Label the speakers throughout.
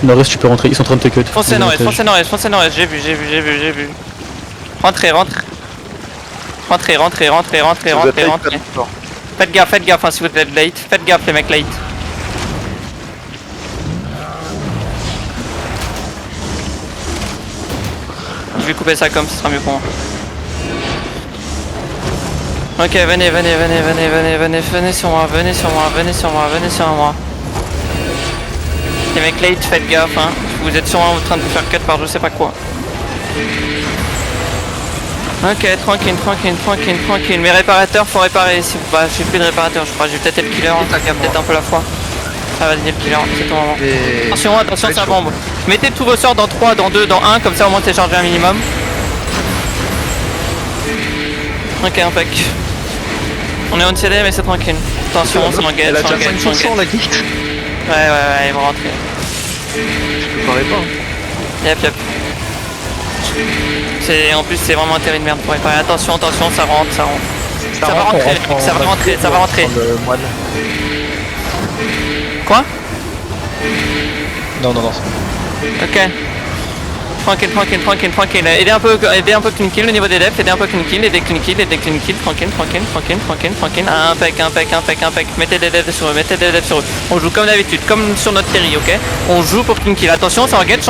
Speaker 1: Nord-est, tu peux rentrer, ils sont en train de te cut.
Speaker 2: Foncez nord-est, foncez nord-est, foncez nord-est, j'ai vu. Rentrez. Faites gaffe hein, si vous êtes late, faites gaffe les mecs late. Je vais couper ça comme, ce sera mieux pour moi. Ok, venez sur moi. Les mecs late, faites gaffe hein. Vous êtes sûrement en train de vous faire cut par je sais pas quoi. Ok, tranquille. Mes réparateurs, faut réparer. Si vous... Bah, j'ai plus de réparateurs, je crois. J'ai peut-être le killer, peut-être un peu la foi. Ah, vas-y, le killer, c'est ton moment. Attention, ça bombe. Mettez tous vos sorts dans 3, dans 2, dans 1, comme ça au moins t'es chargé un minimum. Ok, impec. On est on CD, mais c'est tranquille. Attention, on s'engage.
Speaker 3: Elle a déjà 5% la gift.
Speaker 2: Ouais, ils vont rentrer.
Speaker 3: Je te parais pas.
Speaker 2: Yep. En plus, c'est vraiment un terrain de merde pour réparer. Attention, ça rentre. Ça va rentrer. Quoi?
Speaker 3: Non.
Speaker 2: Ok. Tranquille. Aidez un peu clean kill au niveau des defs, aidez clean kill, tranquille. Impec. Mettez des devs sur eux, On joue comme d'habitude, comme sur notre terry, ok? On joue pour clean kill. Attention, ça engage.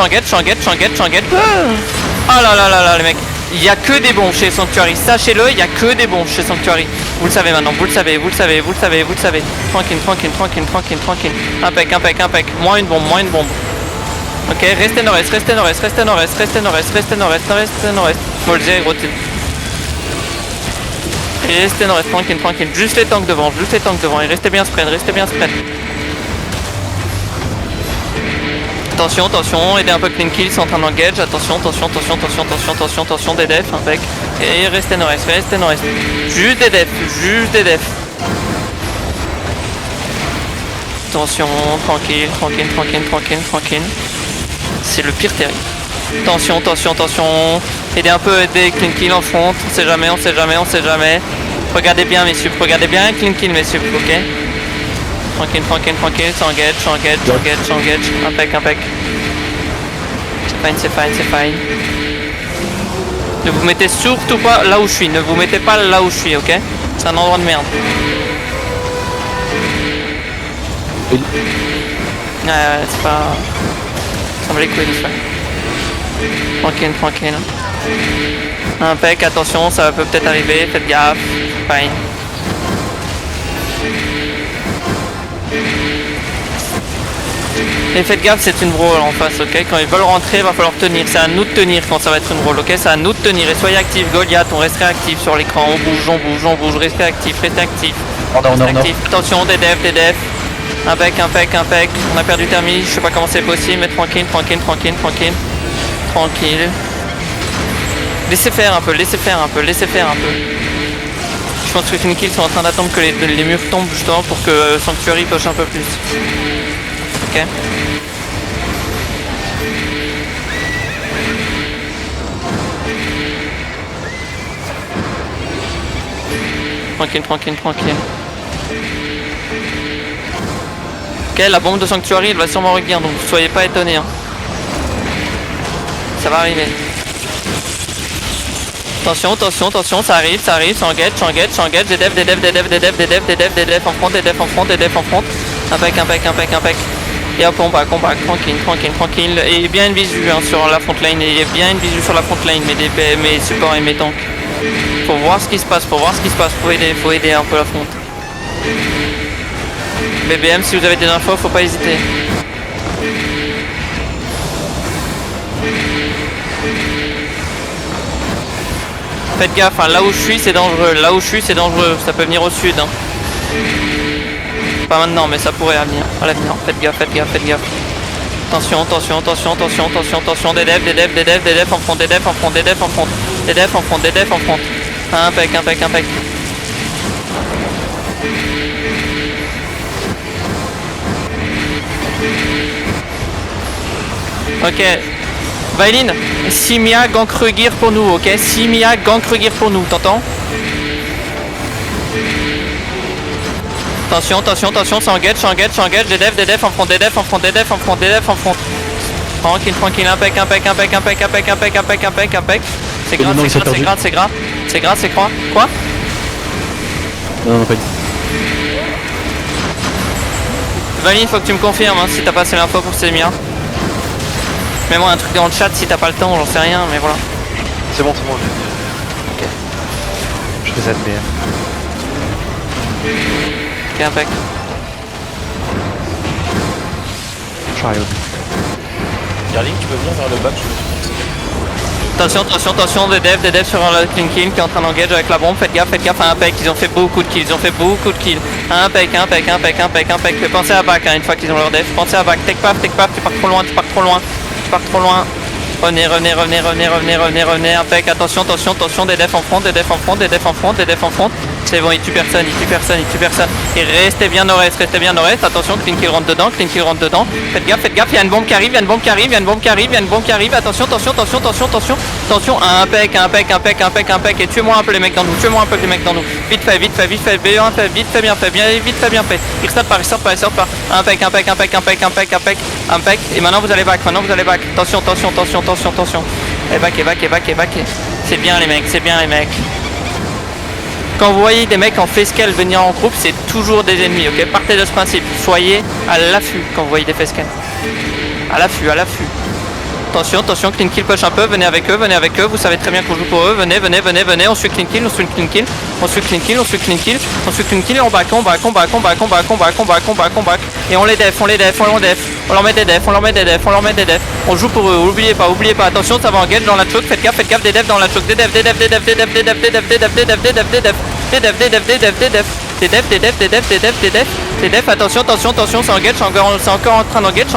Speaker 2: Oh là les mecs. Il y a que des bons chez Sanctuary, sachez-le, il y a que des bons chez Sanctuary. Vous le savez maintenant, vous le savez. Tranquille. Impec. Moins une bombe. Ok, restez nord-est. Molzer, gros type. Restez nord-est, tranquille. Juste les tanks devant. Et restez bien spread. Attention, aidez un peu clean kill, ils sont en train d'engage. Attention, des defs, impec. Et restez nord-est. Juste des defs. Attention, tranquille. C'est le pire terrain. Attention. Aidez clean kill en front. On sait jamais. Regardez bien clean kill messieurs, ok? Tranquille, ça engage. Impec. C'est fine. Ne vous mettez surtout pas là où je suis, ok? C'est un endroit de merde. C'est pas... Ça me les couilles de ça. Tranquille. Impec, attention, ça peut peut-être arriver, faites gaffe. Fine. Et faites gaffe, c'est une brawl en face, ok? Quand ils veulent rentrer, il va falloir tenir. C'est à nous de tenir quand ça va être une brawl, ok? C'est à nous de tenir. Et soyez actifs, Goliath, on reste réactif sur l'écran. On bouge, restez actifs. Attention, des devs. Impec. On a perdu Thermi, je sais pas comment c'est possible, mais tranquille. Laissez faire un peu. Je pense que Clean Kill sont en train d'attendre que les murs tombent justement pour que Sanctuary push un peu plus. Ok. Tranquille. Ok, la bombe de Sanctuary elle va sûrement revenir, donc soyez pas étonnés. Hein. Ça va arriver. Attention, ça arrive, ça engage, des devs en front. Impec. Et hop, on va combat, tranquille. Et bien une visu hein, sur la front line, mes supports et mes tanks. Faut voir ce qui se passe, faut aider un peu la front. BBM, si vous avez des infos, faut pas hésiter. Faites gaffe, hein, là où je suis c'est dangereux, ça peut venir au sud. Hein. Pas maintenant, mais ça pourrait venir à l'avenir. Faites gaffe. Attention, des devs en front. Impec. Ok. Vailin, Simia Gankrugir pour nous, ok? Simia Gankrugir pour nous, t'entends? Attention, attention, attention, ça engage, des defs en front, des defs en front, des defs en front, des defs en front. Tranquille, tranquille, impec. C'est grave, c'est quoi? Quoi?
Speaker 1: Non, pas dit.
Speaker 2: Valine, faut que tu me confirmes hein, si t'as passé l'info pour Sémir. Mets-moi un truc dans le chat si t'as pas le temps, j'en sais rien, mais voilà.
Speaker 3: C'est bon,
Speaker 2: Ok.
Speaker 3: Je fais ZPM.
Speaker 2: Ok, impec.
Speaker 3: Chariot.
Speaker 4: Garling, tu peux venir vers le bac, je me suis
Speaker 2: Attention, des devs sur le clean kill qui est en train d'engage avec la bombe, faites gaffe à impec, ils ont fait beaucoup de kills, Impec. Pensez à back hein, une fois qu'ils ont leur dev, pensez à back, take paf, tu pars trop loin. Revenez, impec, attention, des defs en front. C'est bon, il tue personne. Et restez bien au reste, attention, clean kill rentre dedans. Faites gaffe, il y a une bombe qui arrive, attention, impec, et tuez-moi un peu les mecs dans nous, vite fait, bien fait. Il restart pas, impec, et maintenant vous allez back, attention, et back, c'est bien les mecs. Quand vous voyez des mecs en facecale venir en groupe, c'est toujours des ennemis, ok? Partez de ce principe, soyez à l'affût quand vous voyez des facecales. À l'affût. Attention, clean kill push un peu, venez avec eux, vous savez très bien qu'on joue pour eux, venez, on suit clean kill, et on back, et on les def, on leur met des defs, on joue pour eux, oubliez pas, attention, ça va engage dans la choke, faites gaffe, des defs dans la choke, des defs, attention, ça engage, c'est encore en train d'engage,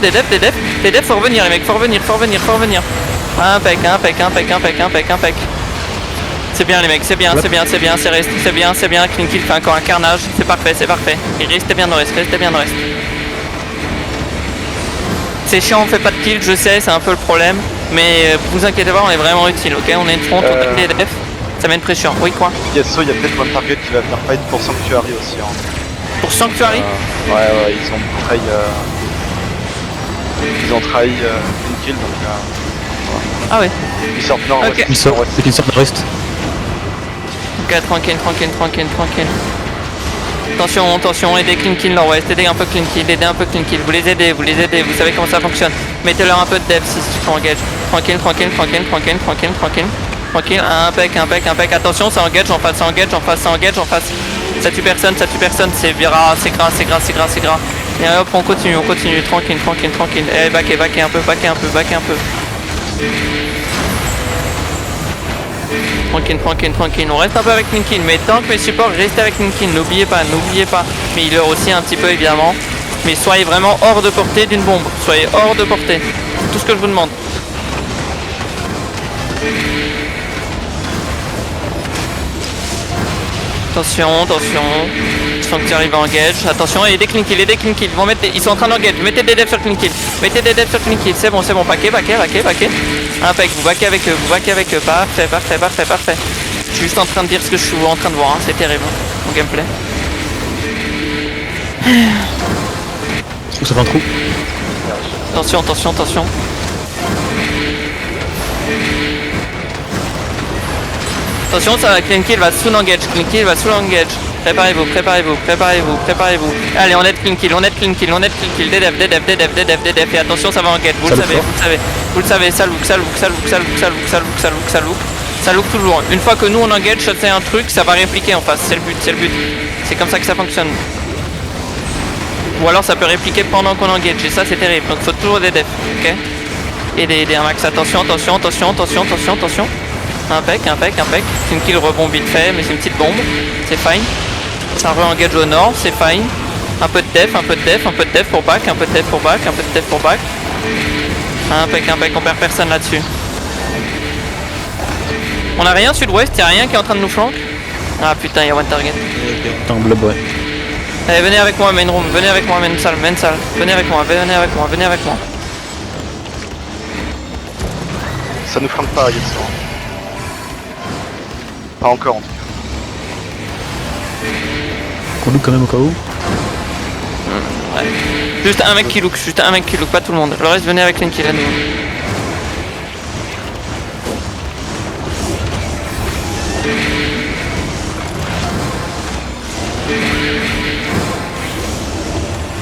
Speaker 2: des defs, faut revenir les mecs, faut revenir. Impec. C'est bien les mecs, c'est bien, clean kill fait encore un carnage, c'est parfait. Et restez bien dans le reste. C'est chiant, on fait pas de kill, je sais, c'est un peu le problème, mais vous inquiétez pas, on est vraiment utile, ok? On est une front, on tape les defs, ça met une pression. Oui, quoi?
Speaker 5: Yesso, il y a peut-être One Target qui va venir fight pour Sanctuary aussi. Hein.
Speaker 2: Pour Sanctuary?
Speaker 5: Ouais, ils ont trahi une kill donc.
Speaker 2: Ah ouais.
Speaker 5: Ils sortent nord,
Speaker 2: Ok.
Speaker 1: Il sort, c'est qu'il sort de reste.
Speaker 2: Ok, tranquille. Attention, aidez clean kill nord-ouest, aidez un peu clean kill, vous les aidez, vous savez comment ça fonctionne. Mettez-leur un peu de dev si tu peux engage. Tranquille. Impec, attention, ça engage en face. Ça tue personne, c'est gras. Et hop, on continue, tranquille. Et backer un peu. Tranquille, on reste un peu avec Linkin, mais tant que mes supports restent avec Linkin, n'oubliez pas, mais il leur aussi un petit peu évidemment, mais soyez vraiment hors de portée d'une bombe, c'est tout ce que je vous demande. Attention, Sanctuary va engage, attention, et des clean kills, ils sont en train d'engage, mettez des devs sur clean kill, c'est bon, paquet. Impec, vous backez avec eux, parfait. Je suis juste en train de dire ce que je suis en train de voir, hein. C'est terrible, mon gameplay.
Speaker 1: Je trouve que ça fait un trou.
Speaker 2: Attention. Attention, ça, clean kill va sous engage. Préparez-vous. Allez, on est clean kill. Des devs. Et attention, ça va engage. Vous le savez. Ça look toujours. Une fois que nous on engage, c'est un truc, ça va répliquer en face. C'est le but. C'est comme ça que ça fonctionne. Ou alors ça peut répliquer pendant qu'on engage. Et ça, c'est terrible. Donc, faut toujours des devs. Ok? Et des un max. Attention. Impec. Clean kill rebond vite fait, mais c'est une petite bombe. C'est fine. Ça re-engage au nord, c'est fine. Un peu de def pour back, Impec, on perd personne là-dessus. On a rien sud-ouest, y'a rien qui est en train de nous flank. Ah putain, y'a one target.
Speaker 1: Putain, blob, ouais.
Speaker 2: Allez, venez avec moi, main room, main salle. Venez avec moi.
Speaker 5: Ça nous flanque pas, Yesso. Pas encore en tout cas.
Speaker 1: Qu'on look quand même au cas où.
Speaker 2: Ouais. Juste un mec qui look, pas tout le monde. Le reste venez avec Linky là nous.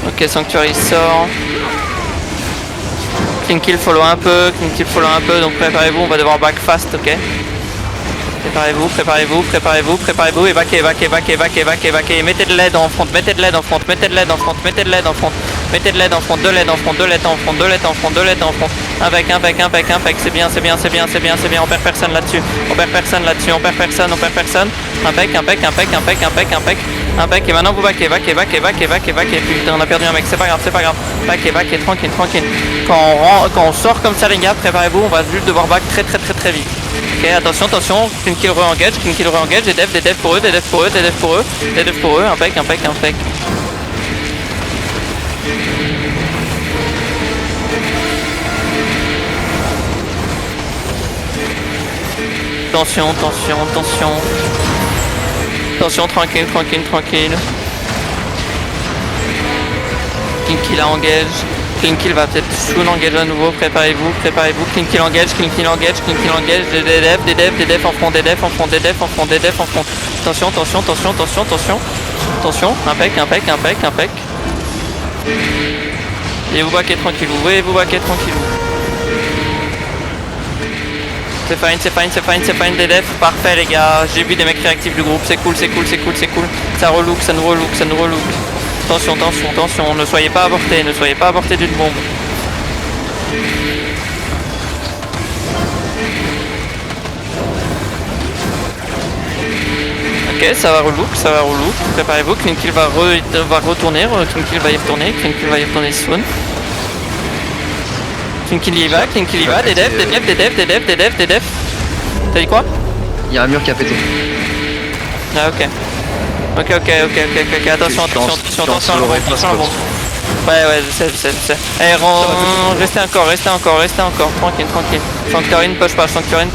Speaker 2: Ok, Sanctuary sort. Clean follow un peu, donc préparez-vous, on va devoir back fast, ok. Préparez-vous, et backez, mettez de l'aide en front, deux LED en front, avec, c'est bien, on perd personne là-dessus, on perd personne, impec, et maintenant vous backez, putain on a perdu un mec, c'est pas grave, backez, tranquille, quand on sort comme ça les gars, préparez-vous, on va juste devoir back très vite. Ok, attention, clean kill re-engage, des devs pour eux, impec. Attention, tranquille. Clean kill à engage. Clean kill va peut-être soon engage à nouveau, préparez-vous, clean kill engage, des devs en front, attention, impec, et vous backez tranquillou, c'est fine, des devs, parfait les gars, j'ai vu des mecs réactifs du groupe, c'est cool, ça nous relook. Attention, ne soyez pas avortés d'une bombe. Ok, ça va relook, préparez-vous, clean kill va retourner, clean kill va y retourner soon. Clean kill y va, des devs. T'as dit quoi?
Speaker 6: Il y a un mur qui a pété.
Speaker 2: Ah ok, attention, ouais, je sais. Allez, restez encore, tranquille. Sanctuary ne push pas, c'est fine.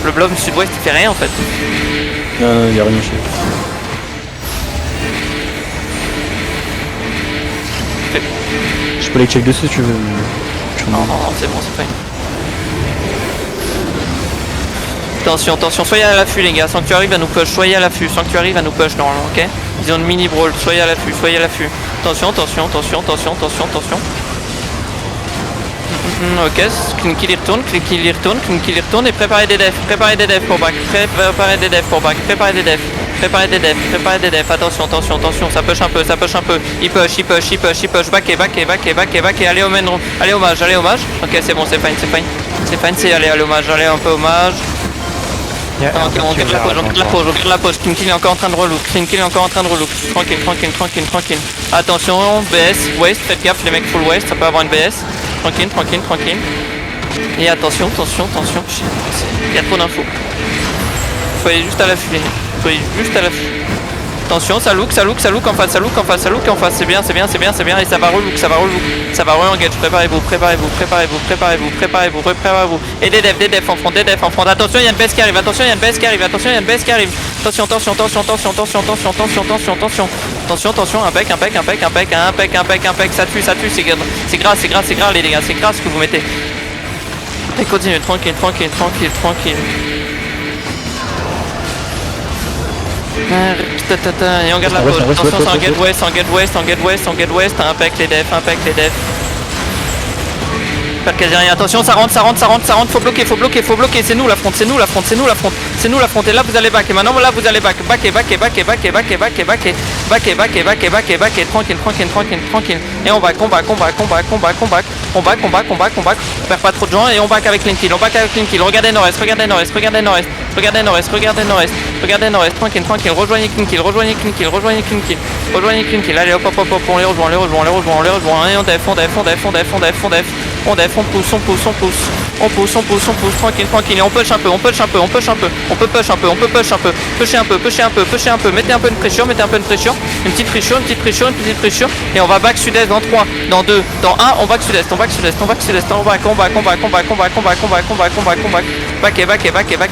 Speaker 2: Le blob sud-ouest il fait rien en fait.
Speaker 1: Non, y'a rien chez. Je peux les check dessus si tu veux.
Speaker 2: Non, c'est bon, c'est fine. Attention, soyez à l'affût les gars, Sanctuary va nous push, normalement, ok. Ils ont une mini brawl, soyez à l'affût. Attention. Ok, clean kill y retourne, et préparez des devs pour back, préparez des devs, attention, ça push un peu, il push, backez, allez au main room, allez hommage, ok c'est bon, c'est fine, c'est aller à l'hommage, un peu hommage. Ok, on garde la pause, clean kill est encore en train de relook, tranquille. Attention, BS, waste, faites gaffe les mecs full waste, ça peut avoir une BS. Tranquille. Et attention, il y a trop d'infos. Soyez juste à l'affût. Attention, ça look en face, c'est bien, et ça va relook, ça va re-engage, préparez-vous. Et des devs en front, attention, il y a une baisse qui arrive, attention, impec, ça tue, c'est grave les dégâts, c'est grave ce que vous mettez. Et continuez, tranquille. Et on garde la pause, attention c'est en get west, impec les devs. Pas de quasi rien, attention ça rentre, faut bloquer, c'est nous la front, et là vous allez back, et maintenant là vous allez back, tranquille, et on back, on perd pas trop de gens, et on back avec clean kill, regardez nord-est, tranquille, rejoignez clean kill, allez hop, on les rejoint, et on def, on pousse. On pousse, tranquille, tranquille. Et on push un peu, on peut push un peu. On peut push un peu, on peut push un peu. Pusher un peu. Mettez un peu de pression. Une petite pression. Et on va back sud-est dans 3, dans 2, dans 1. On back sud-est. On back.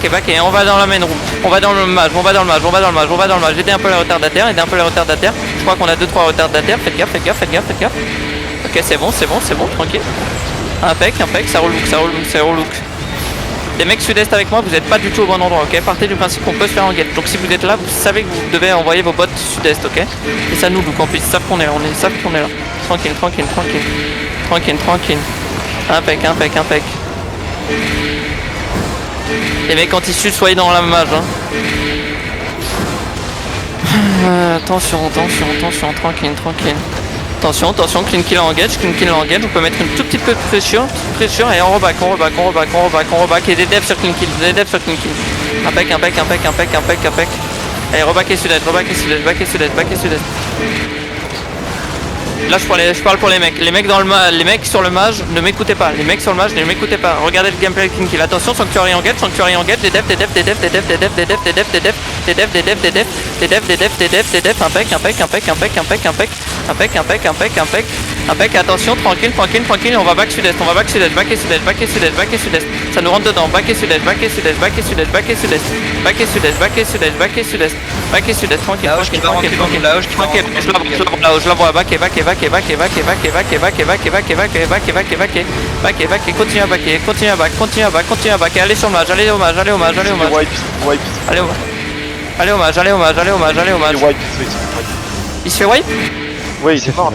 Speaker 2: Back. Et on va dans la main room. On va dans le mage. Aidez un peu les retardataires. Je crois qu'on a 2-3 retardataires. Faites gaffe. Ok, c'est bon, tranquille. Impec, ça relook. Les mecs sud-est avec moi, vous n'êtes pas du tout au bon endroit, ok? Partez du principe qu'on peut se faire en get. Donc si vous êtes là, vous savez que vous devez envoyer vos bots sud-est, ok? Et ça nous look en plus, ils savent qu'on est là, Tranquille. Impec. Les mecs anti-sud, soyez dans la mage, hein. Attention, tranquille. Attention, clean kill engage, on peut mettre une toute petite peu de pression et on reback et des devs sur clean kill. Impec. Allez, reback et sud-est. Là je parle pour les mecs. Les mecs sur le mage, ne m'écoutez pas. Regardez le gameplay clean kill. Attention, Sanctuary engage, des devs. Impec, attention, tranquille, on va back sud-est, ça nous rentre dedans, back et sud-est, tranquille, je la vois, back, continue à back, allez sur le mage, allez au mage, il se fait wipe.
Speaker 5: Oui, il est mort.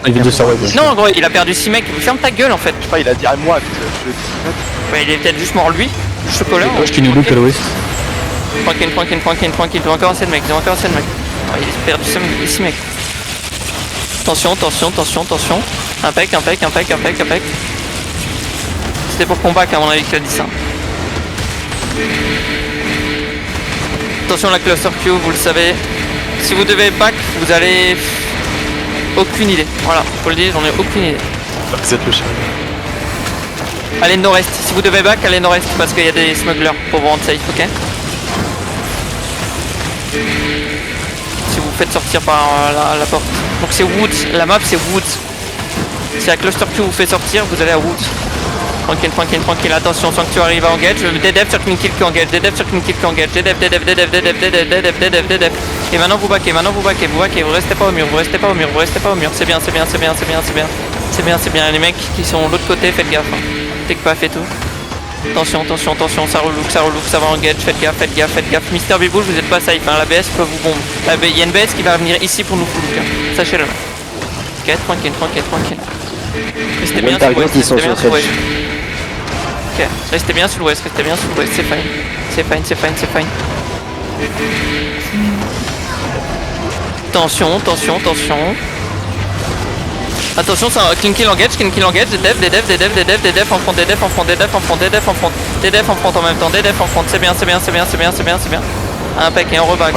Speaker 1: Il vient de se wipe.
Speaker 2: Non, gros, il a perdu 6 mecs. Ferme ta gueule en fait.
Speaker 5: Je sais pas, il a dit à moi.
Speaker 2: Ouais, il est peut-être juste mort lui. Chocolat.
Speaker 1: Je qui nous look à l'ouest.
Speaker 2: Tranquille. Ils ont encore assez de mecs. Ah, il a perdu 6 mecs. Attention. Impec. C'était pour combat qu'à mon avis qu'il a dit ça. Attention la cluster Q, vous le savez. Si vous devez back, vous allez... Aucune idée. Voilà, faut le dire, j'en ai aucune idée.
Speaker 5: Vous êtes le chien.
Speaker 2: Allez nord-est. Si vous devez back, allez nord-est parce qu'il y a des smugglers pour vous rendre safe, ok? Si vous faites sortir par la porte. Donc c'est Woods. La map c'est Woods. Si la cluster Q vous fait sortir, vous allez à Woods. Tranquille. Attention, Sanctuary va engage. Des devs sur clean kill qui engage. Des devs. Et maintenant vous backez. Vous restez pas au mur. C'est bien. Les mecs qui sont de l'autre côté, faites gaffe. Take pas fait tout. Attention, ça relook, ça va engage. Faites gaffe. Mister Biboul, vous êtes pas safe. Hein. La BS peut vous bombe. Il y a une BS qui va venir ici pour nous full look. Hein. Sachez-le. Ok, tranquille. Restez bien sur l'ouest. Ok, restez bien sur l'ouest, c'est fine. Attention. Attention, c'est un clean kill engage, des devs en front, des devs en front en même temps, c'est bien. Impec et on reback.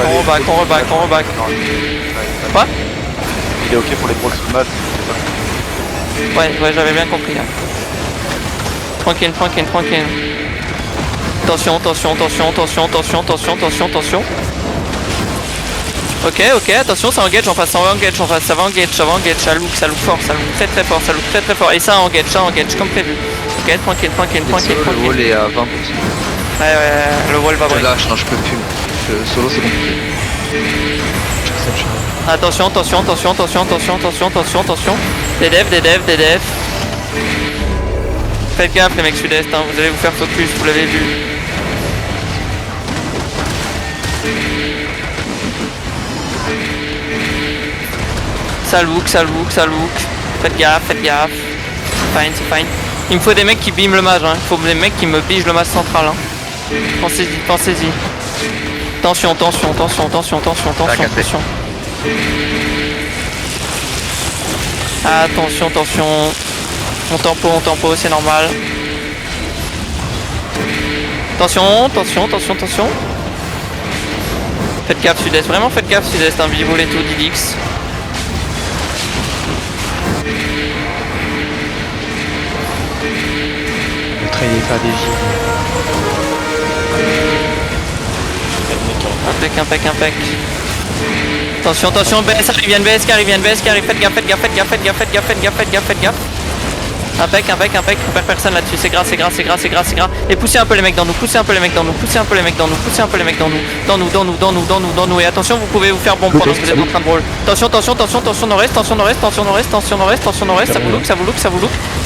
Speaker 2: Quoi?
Speaker 5: Il est ok pour les gros matchs.
Speaker 2: Ouais, j'avais bien compris. Hein. Tranquille. Attention. Ok, attention, ça engage en face, ça va engage, ça look fort, ça look très fort, et ça engage, comme prévu. Ok, tranquille.
Speaker 6: Le wall est à 20%.
Speaker 2: Ouais, le wall va
Speaker 6: Je lâche, non, je peux plus. Solo, c'est compliqué.
Speaker 2: Attention. Des devs. Faites gaffe les mecs sud-est, hein, vous allez vous faire focus, vous l'avez vu. Ça look. Faites gaffe. C'est fine. Il me faut des mecs qui biment le mage, hein. Il faut des mecs qui me bigent le mage central. Hein. Pensez-y. Attention. Attention. On tempo, c'est normal. Attention. Faites gaffe sud-est, vraiment faites gaffe sud-est, hein, Bivoul et tout, Didix.
Speaker 3: trayez pas des gilets.
Speaker 2: Impec. Attention, BS arrive, BS qui arrive, faites gaffe. Impec, on perd personne là-dessus, c'est gras. Et poussez un peu les mecs dans nous, dans nous. Et attention, vous pouvez vous faire bon pendant que vous êtes en train de roll. Attention, nord-est, ça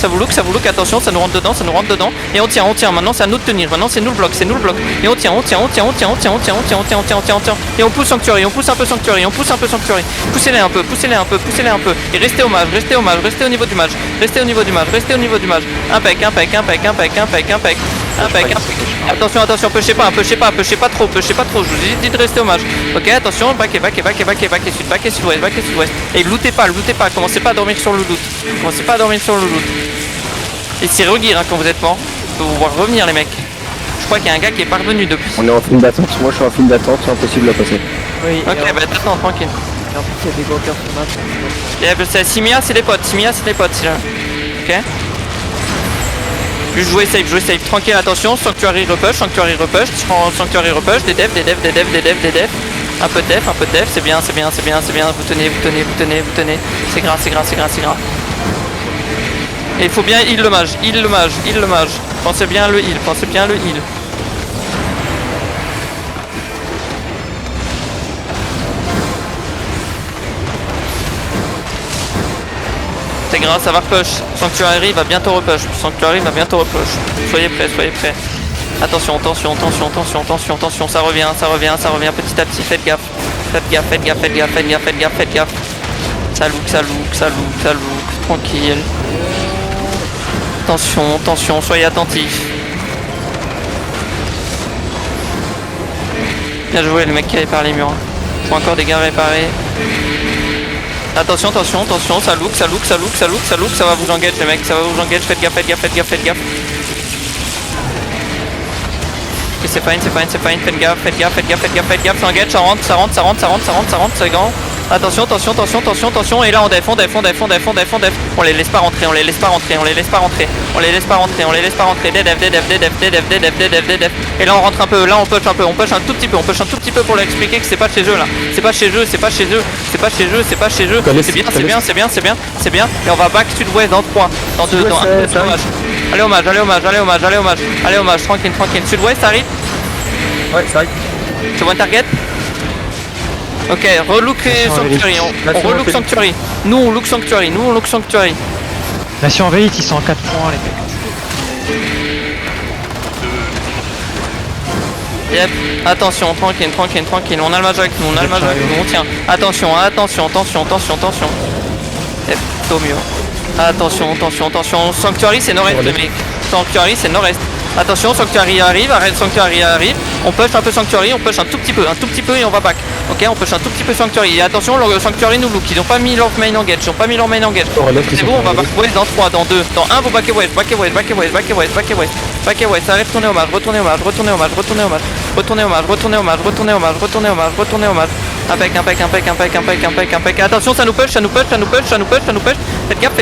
Speaker 2: vous look, attention, ça nous rentre dedans. Et on tient, maintenant c'est à nous de tenir, maintenant c'est nous le bloc. Et on tient. Et on pousse Sanctuary, on pousse un peu Sanctuary. Poussez-les un peu. Et restez au mage, restez au niveau du mage. Impec. Attention, pushez pas trop, je vous ai dit de rester au mage. Ok, attention, back et sud-ouest. Et lootez pas, commencez pas à dormir sur le loot. Et c'est regear quand vous êtes mort, faut vous voir revenir les mecs. Je crois qu'il y a un gars qui est parvenu depuis.
Speaker 1: On est en file d'attente, moi je suis en file d'attente, c'est impossible à passer.
Speaker 7: Oui,
Speaker 2: Ok, attends, tranquille.
Speaker 7: et en plus il y a des walkers sur map.
Speaker 2: C'est Simia, c'est les potes, c'est là. Ok. Juste jouer safe, tranquille, attention, Sanctuary repush, des def. Un peu de def, c'est bien, vous tenez. C'est gras. Et il faut bien heal le mage. Pensez bien le heal. C'est grave, ça va repush. Sanctuary va bientôt repush. Soyez prêts. Attention, ça revient petit à petit, faites gaffe. Ça look, tranquille. Attention, soyez attentifs. Bien joué le mec qui avait par les murs. Faut encore des gars réparés. Attention, ça look, ça va vous engage les mecs, faites gaffe. Ok, c'est fine, faites gaffe, ça engage, ça rentre, c'est grand. Attention, et là on def. On les laisse pas rentrer, def. Et là on rentre un peu, on push un tout petit peu pour leur expliquer que c'est pas chez eux là. C'est pas chez eux. C'est bien. Et on va back sud-ouest dans 3, dans 2, dans 1. Allez hommage, tranquille. Sud-ouest, ça arrive.
Speaker 1: Ouais, ça arrive.
Speaker 2: Tu vois un target. Ok, relook Sanctuary, on relook Sanctuary. Nous on look Sanctuary.
Speaker 3: La surveillite, ils sont en 4 points, les mecs.
Speaker 2: Yep, attention, tranquille. On a le mage avec nous, on tient. Attention. Yep, au mieux. Attention. Sanctuary c'est nord-est les mecs. Attention, Sanctuary arrive. On push un peu Sanctuary, un tout petit peu et on va back. Ok, on push un tout petit peu Sanctuary. Et attention, le Sanctuary nous look, ils ont pas mis leur main engage. C'est bon, on va back west dans 3, dans 2, dans 1, vous back west. Ça arrive, retournez au match. Impec. Attention, ça nous push. Faites gaffe.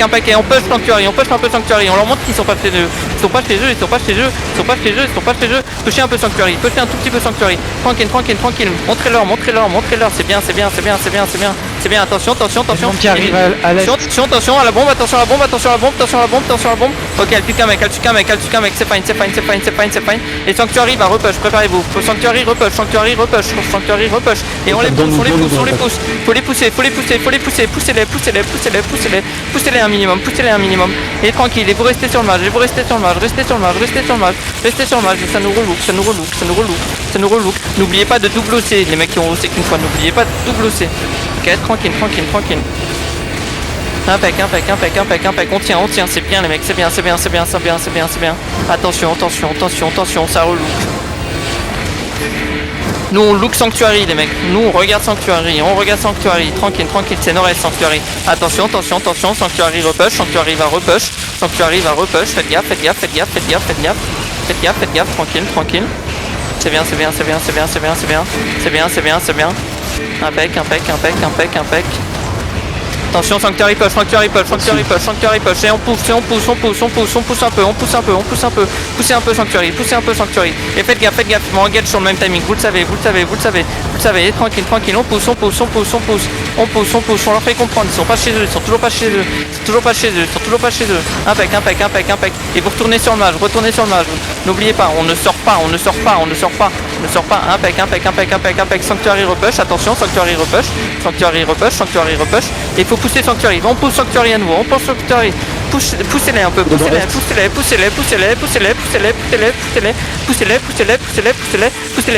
Speaker 2: Impec. Et on push Sanctuary, un peu Sanctuary. On leur montre qu'ils sont pas chez eux. Ils sont pas chez eux. Pushez un peu Sanctuary, pushez un tout petit peu Sanctuary. Tranquille. Montrez-leur. C'est bien. Attention.
Speaker 3: Qui arrive à l'est.
Speaker 2: Attention à la bombe. Ok, elle tue qu'un mec. C'est fine. Et Sanctuary va repush, préparez-vous. Sanctuary repush. Et on les pousse. Faut les pousser. Poussez-les un minimum. Et tranquille, et vous restez sur le mage. Ça nous relook. N'oubliez pas de double OC, les mecs qui ont OC qu'une fois, n'oubliez pas de double OC. Ok, tranquille. Impec. On tient, c'est bien les mecs, c'est bien. Attention, ça relook. Nous on look Sanctuary les mecs, nous on regarde Sanctuary, tranquille, c'est nord-est Sanctuary. Attention, Sanctuary va repush, faites gaffe, tranquille. C'est bien. Impec. Attention, Sanctuary push, Sanctuary push, Sanctuary push, Sanctuary push. Et on pousse un peu, on pousse un peu. Poussez un peu Sanctuary, Et faites gaffe, ils vont engage sur le même timing. Vous le savez. Et tranquille, on pousse. On leur fait comprendre, ils sont pas chez eux, ils sont toujours pas chez eux. Impec. Et vous retournez sur le mage, N'oubliez pas, on ne sort pas. Impec. Sanctuary repush, attention, Sanctuary repush. Et il faut pousser Sanctuary. On pousse Sanctuary à nouveau, poussez-les un peu, poussez-les.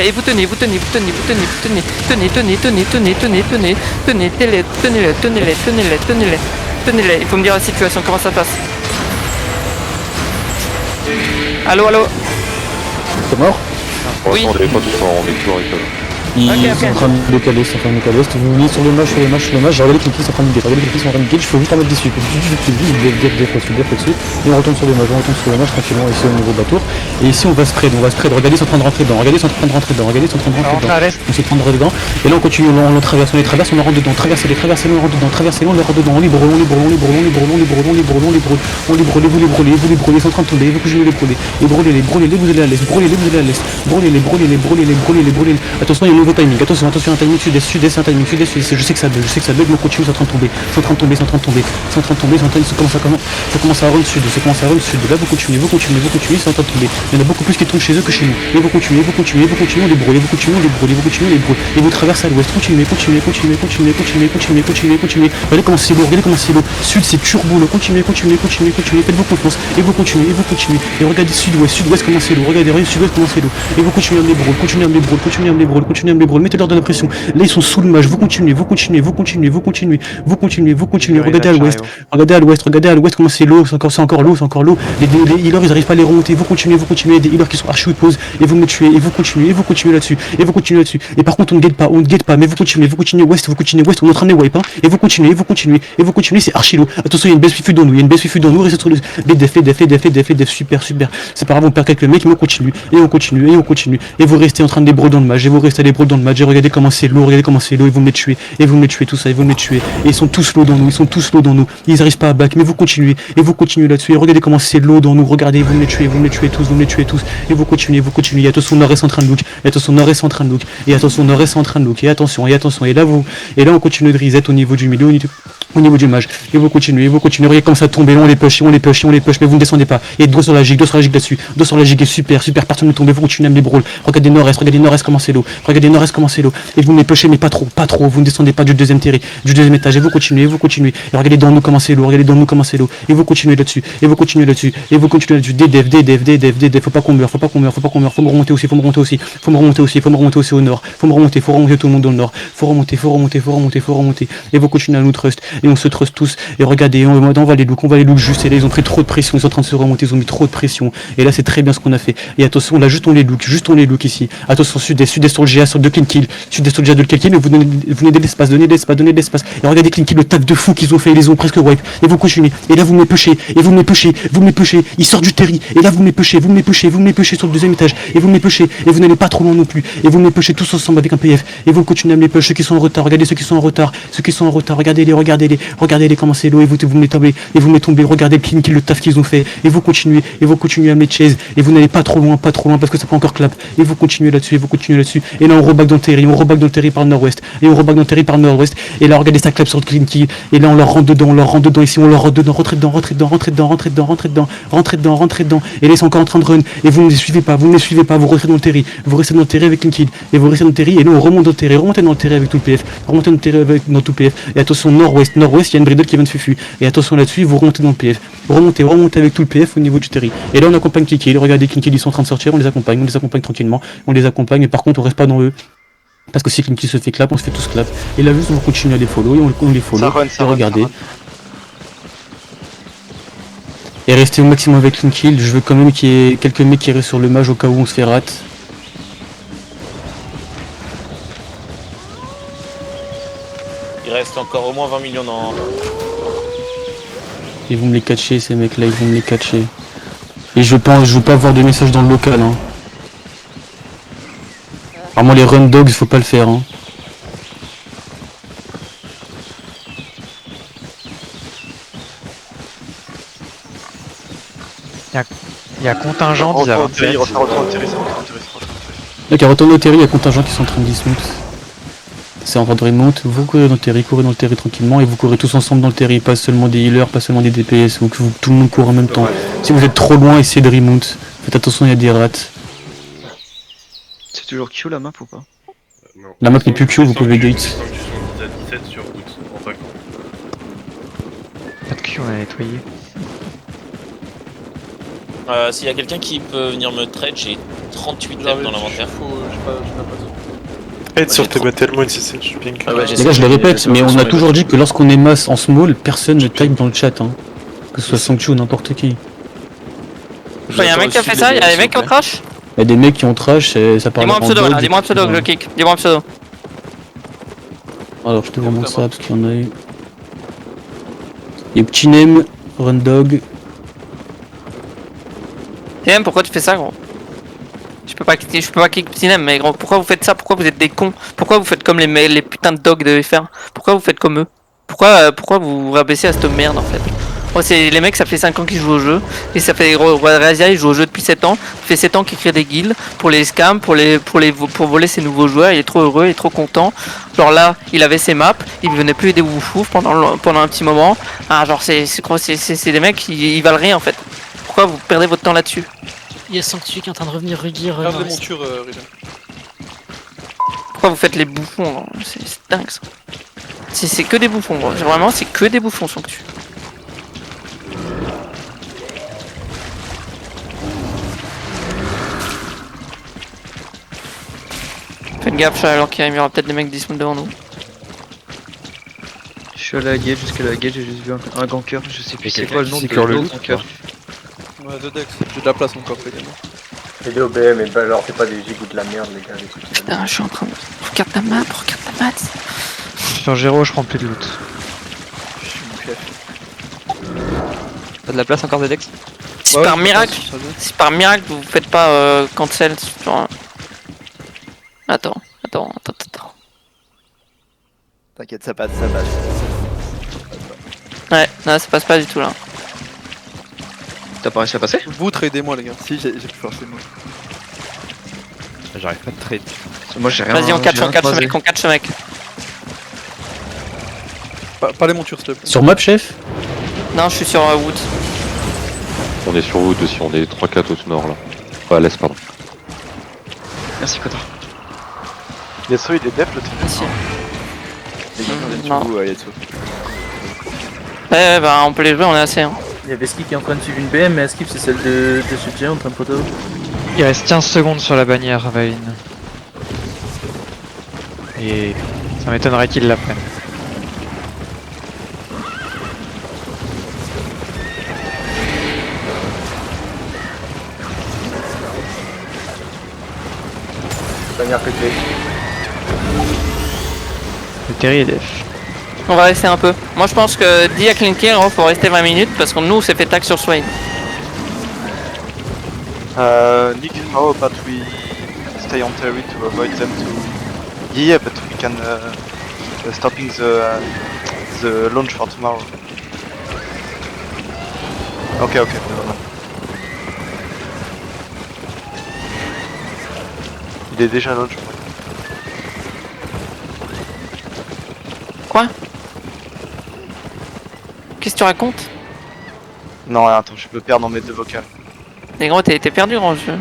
Speaker 2: Et vous tenez. Tenez-les. Il faut me dire la situation, comment ça passe. Allô.
Speaker 1: T'es mort?
Speaker 2: Oui.
Speaker 4: On est pas tout le temps, on est toujours avec eux.
Speaker 1: Ils sont en train de décaler, Vous venez sur le match, j'ai regardé les sont en train de gate, il faut juste en mettre dessus, def au-dessus, et on retourne sur le match, tranquillement ici au niveau de la tour, et ici on va spread, regardez, ils sont en train de rentrer dedans, on se prend dedans, et là on continue, on les traverse, on leur rentre dedans, traversez-les, on leur rentre dedans, on libre, vous les brûlez, ils sont en train de tomber, vous continuez les brûler, brûlez-les, vous allez à l'est, brûlez-les, attention, il y a un nouveau timing, attention, un timing sud-est, un timing sud-est, je sais que ça bug, mais on continue, c'est en train de tomber, ça commence à run sud, là vous continuez, c'est en train de tomber, il y en a beaucoup plus qui tombent chez eux que chez nous, et vous continuez, on les brûle, et vous traversez à l'ouest, continuez, regardez comment c'est lourd, sud c'est turbo, continuez, faites-vous confiance, et vous continuez, et regardez sud-ouest comment c'est lourd, sud-ouest comment c'est lourd, et vous continuez à me les brûler, mettez-leur de la pression, là ils sont sous le mage, vous continuez, regardez à l'ouest comment c'est lourd, c'est encore lourd, les healers ils arrivent pas à les remonter, vous continuez, il y a des healers qui sont archi pause, et vous me tuez, et vous continuez là-dessus, et par contre on ne guette pas, mais vous continuez ouest, on est en train de les wipe, et vous continuez, c'est archi lourd, attention il y a une baisse fufu dans nous, restez sur les def, super, c'est pas grave, on perd quelques mecs, mais on continue, et vous restez en train de les brûler dans le match, et regardez comment c'est lourd, et vous me les tuez, tout ça, et ils sont tous low dans nous, ils arrivent pas à back, mais vous continuez là-dessus, et regardez comment c'est low dans nous, regardez, vous me les tuez tous, et vous continuez, et attention, nord-est en train de look, et attention, nord-est en train de look, et attention, et là on continue de reset au niveau du milieu, au niveau du mage, et vous continuez, regardez comment ça tombe, et on les push, mais vous ne descendez pas, et dos sur la gigue là-dessus, dos sur la gigue est super, personne ne tombe, vous continuez à me les brûler, regardez nord-est comment c'est low, et vous me les pushez, mais pas trop, vous ne descendez pas du deuxième étage, et vous continuez, et regardez dans nous comment c'est low, et vous continuez là-dessus, des faut pas qu'on meure, faut me remonter aussi, faut me remonter au nord, faut remonter tout le monde dans le nord, faut remonter, et vous continuez à nous trust, et on se trust tous, et regardez, on va les look juste, et là ils ont pris trop de pression, ils sont en train de se remonter, ils ont mis trop de pression, et là c'est très bien ce qu'on a fait, et attention, là juste on les look ici, attention, sud-est sur le GA, sur 2 clean kill, mais vous donnez de l'espace, et regardez clean kill, le taf de fou qu'ils ont fait, ils les ont presque wipe, et vous continuez, et là vous me les pushez, ils sortent du terri, et là vous me les pushez sur le deuxième étage, et vous me les pushez, et vous n'allez pas trop loin non plus, et vous me les pushez tous ensemble avec un PF, et vous continuez à me les push, ceux qui sont en retard, regardez ceux qui sont en retard, regardez-les comment c'est low, et vous me les tombez, regardez le clean kill, le taf qu'ils ont fait, et vous continuez à me les chase, et vous n'allez pas trop loin, parce que ça peut encore clap, et vous continuez là-dessus, et là on reback dans le terri, par le nord-ouest, et là regardez ça clap sur le clean kill, et là on leur rentre dedans, ici on leur rentre dedans, rentrez dedans, et là ils sont encore en train de run, et vous ne les suivez pas, vous restez dans le terri, avec clean kill, et vous restez dans le terri, et là on remonte dans le terri, remontez dans le terri avec tout le PF, et attention nord-ouest, il y a une bridle qui vient de fufu, et attention là-dessus, vous remontez dans le PF, remontez avec tout le PF au niveau du terri, et là on accompagne clean kill, regardez clean kill, ils sont en train de sortir, on les accompagne tranquillement, mais par contre on reste pas dans eux, parce que si clean kill se fait clap, on se fait tous clap, et là juste on continue à les follow, et on les follow, et regardez. Et restez au maximum avec clean kill, je veux quand même qu'il y ait quelques mecs qui restent sur le mage au cas où on se fait rat.
Speaker 4: Il reste encore au moins 20 millions dans...
Speaker 1: Ils vont me les catcher ces mecs là, Et je veux pas avoir de message dans le local, hein. Vraiment les run dogs, faut pas le faire, hein.
Speaker 3: Il y a contingent, ils
Speaker 5: Retourne au
Speaker 3: avancent.
Speaker 5: terri, retourne au terri, ça retourne au terri.
Speaker 1: Ok, retournez au terri, il y a contingent qui sont en train de dismount. C'est en train de remonte, vous courez dans le terri tranquillement et vous courez tous ensemble dans le terri, pas seulement des healers, pas seulement des DPS, ou que tout le monde court en même temps. Si vous êtes trop loin, essayez de remount. Faites attention, il y a des rats.
Speaker 6: C'est toujours Q la map ou pas?
Speaker 8: Non.
Speaker 1: La map n'est plus Q, vous pouvez gate.
Speaker 8: Tu sont à 17 sur route, en vacances.
Speaker 3: Pas de Q, on a nettoyé.
Speaker 4: S'il y a quelqu'un qui peut venir me trade, j'ai 38 thèmes dans l'inventaire.
Speaker 9: Aide sur tes battle moon si c'est du ping.
Speaker 4: Ah ouais,
Speaker 1: Les gars, je le répète, mais on a toujours dit que lorsqu'on est masse en small, personne ne type dans le chat, hein. Que ce soit Sanctu ou n'importe qui.
Speaker 2: Il y a un mec qui a fait ça, il y a des mecs qui ont crash.
Speaker 1: Il y a des mecs qui ont trash, et ça parle
Speaker 2: Dis-moi un pseudo
Speaker 1: dog,
Speaker 2: là, dis-moi un pseudo que je kick. Dis-moi un pseudo.
Speaker 1: Alors je te remonte ça parce qu'il y en a eu. Il y a Petit Name, Rundog.
Speaker 2: TM, pourquoi tu fais ça, gros? Je peux pas kick Ptinem, mais gros, pourquoi vous faites ça? Pourquoi vous êtes des cons? Pourquoi vous faites comme les putains de dogs de FR? Pourquoi vous faites comme eux? Pourquoi vous vous rabaissez à cette merde en fait? Oh, c'est les mecs, ça fait 5 ans qu'ils jouent au jeu, et ça fait gros, Razia, il joue au jeu depuis 7 ans, ça fait 7 ans qu'il crée des guilds pour les scams, pour voler ses nouveaux joueurs, il est trop heureux, il est trop content. Genre là, il avait ses maps, il venait plus aider Woufouf pendant un petit moment. Ah, genre c'est des mecs qui valent rien en fait. Pourquoi vous perdez votre temps là-dessus?
Speaker 10: Il y a Sanctu qui est en train de revenir rugir.
Speaker 5: Regarde les montures, Regen.
Speaker 2: Pourquoi vous faites les bouffons? C'est dingue ça. C'est que des bouffons, gros. Vraiment, c'est que des bouffons Sanctu. Faites gaffe, alors qu'il y aura peut-être des mecs qui devant nous.
Speaker 6: Je suis allé à la gauge, jusqu'à la gauge, j'ai juste vu un ganker, je sais plus c'est quoi le nom de
Speaker 9: Seeker le
Speaker 6: l'autre ganker.
Speaker 5: Ouais, de Dex, j'ai de la place encore, également.
Speaker 11: Et des OBM, et bah alors fais pas des gigs ou de la merde, les gars. Les trucs.
Speaker 2: Putain, je suis en train de... Regarde la map.
Speaker 3: Sur Géro, je prends plus de loot.
Speaker 7: T'as de la place encore, Dedex?
Speaker 2: Si par miracle vous faites pas cancel sur un... Attends.
Speaker 5: T'inquiète, ça passe.
Speaker 2: Ouais, non, ça passe pas du tout là.
Speaker 6: T'as pas réussi à passer?
Speaker 5: Vous tradez-moi, les gars. Si, j'ai pu faire chez moi.
Speaker 3: J'arrive pas de trade.
Speaker 6: Moi j'ai rien.
Speaker 2: Vas-y, on catch
Speaker 6: j'ai rien croisé.
Speaker 2: ce mec.
Speaker 5: Pas les montures, s'il te plaît.
Speaker 1: Sur map, chef?
Speaker 2: Non, je suis sur Wood.
Speaker 12: On est sur Wood aussi, on est 3-4 au nord là. Enfin, à l'est, pardon.
Speaker 6: Merci Cotard.
Speaker 5: Yasuo, il est def le truc.
Speaker 2: Merci.
Speaker 5: Non. Yasuo.
Speaker 2: Ouais, bah on peut les jouer, on est assez. Hein.
Speaker 7: Il y avait Skip qui est en train de suivre une BM, mais Skip c'est celle de Sudjay en train de photo.
Speaker 3: Il reste 15 secondes sur la bannière, Valine. Et ça m'étonnerait qu'ils la prennent.
Speaker 11: Dernière côté.
Speaker 3: Le Terry est def.
Speaker 2: On va rester un peu. Moi je pense que dit à Clinker, il faut rester 20 minutes parce que nous on s'est fait tag sur Swain.
Speaker 5: Nick, how about we stay on Terry to avoid them to... Yeah, but we can stopping the launch for tomorrow. Okay, never mind. Il est déjà launch.
Speaker 2: Quoi? Qu'est-ce que tu racontes?
Speaker 5: Non, attends, je peux perdre dans mes deux vocales.
Speaker 2: Mais gros, t'es perdu grand jeu.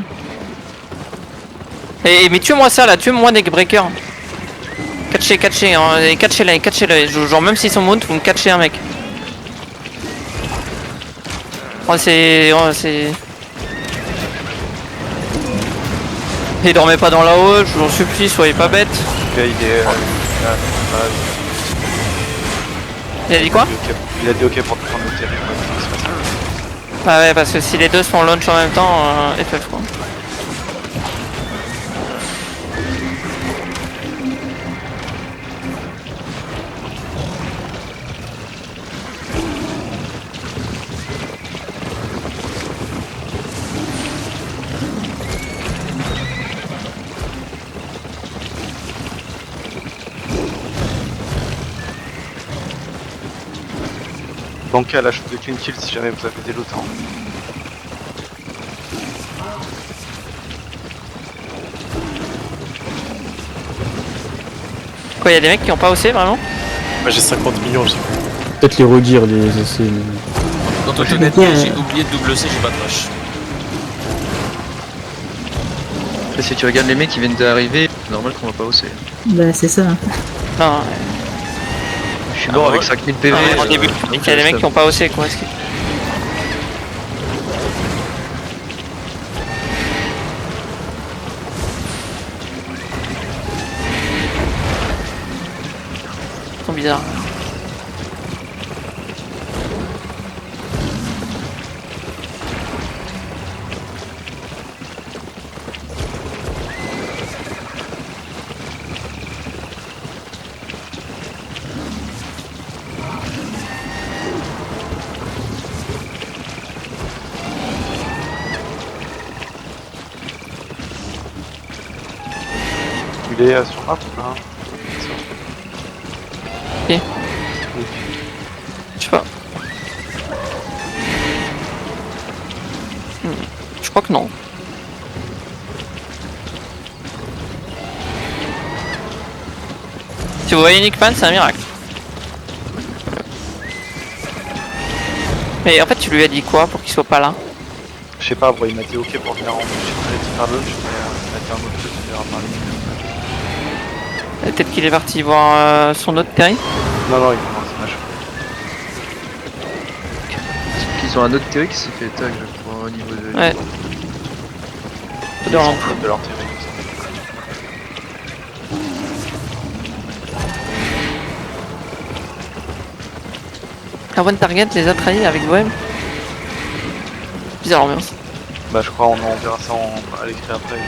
Speaker 2: Mais tue-moi ça là, tue-moi Neckbreaker. Catchez, hein, catchez-le. Genre même s'ils sont mount, vous me catchez un mec. Oh c'est... Et dormez pas dans la haut, je vous en supplie, soyez pas bêtes.
Speaker 5: Ok, il est...
Speaker 2: Il a dit quoi?
Speaker 5: Il a dit ok pour te prendre le terrain.
Speaker 2: Bah ouais, parce que si les deux sont launch en même temps, FF quoi.
Speaker 5: Bancal a shoot de clean kill si jamais vous avez des loots. Hein.
Speaker 2: Quoi, y'a des mecs qui ont pas OC vraiment?
Speaker 9: Moi j'ai 50 millions, j'ai cru.
Speaker 1: Peut-être les regear, les essais.
Speaker 4: Dans toute honnêteté, j'ai oublié de double C, j'ai pas de rush.
Speaker 6: Après, si tu regardes les mecs qui viennent d'arriver, c'est normal qu'on va pas hausser.
Speaker 10: Bah, c'est ça.
Speaker 2: Non,
Speaker 6: Je suis mort avec 5000 PV.
Speaker 2: en début, il y a des mecs qui ont pas OC quoi. Ils sont bizarres.
Speaker 5: Il est sur map ou pas?
Speaker 2: Je sais pas. Je crois que non. Si vous voyez Nickman, c'est un miracle. Mais en fait, tu lui as dit quoi pour qu'il soit pas là?
Speaker 5: Je sais pas, bro, il m'a dit ok pour venir en. Je suis allé faire l'autre, il m'a dit un autre truc, il verra parler.
Speaker 2: Peut-être qu'il est parti voir son autre Terry.
Speaker 5: Non, non, il commence à match.
Speaker 6: Ils ont un autre théorie qui s'est fait tag, je crois, au niveau de.
Speaker 2: Ouais.
Speaker 5: De leur tiré.
Speaker 2: La One Target les a trahis avec Bohem. Bizarre ambiance.
Speaker 5: Bah, je crois on verra ça à l'écrit après.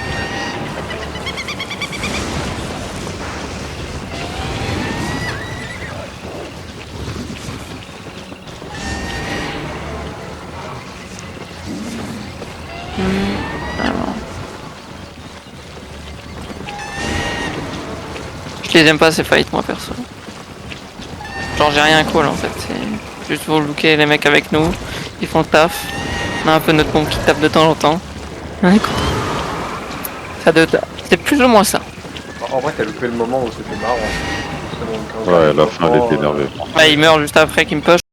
Speaker 2: Je les aime pas ces fights moi perso. Genre j'ai rien call en fait, c'est juste pour looker les mecs avec nous, ils font le taf. On a un peu notre pompe qui tape de temps en temps. On est content. C'est plus ou moins ça.
Speaker 11: En vrai, t'as loupé le moment où c'était marrant.
Speaker 12: Ouais, à la fin, elle était énervée.
Speaker 2: Bah il meurt juste après qu'il me push.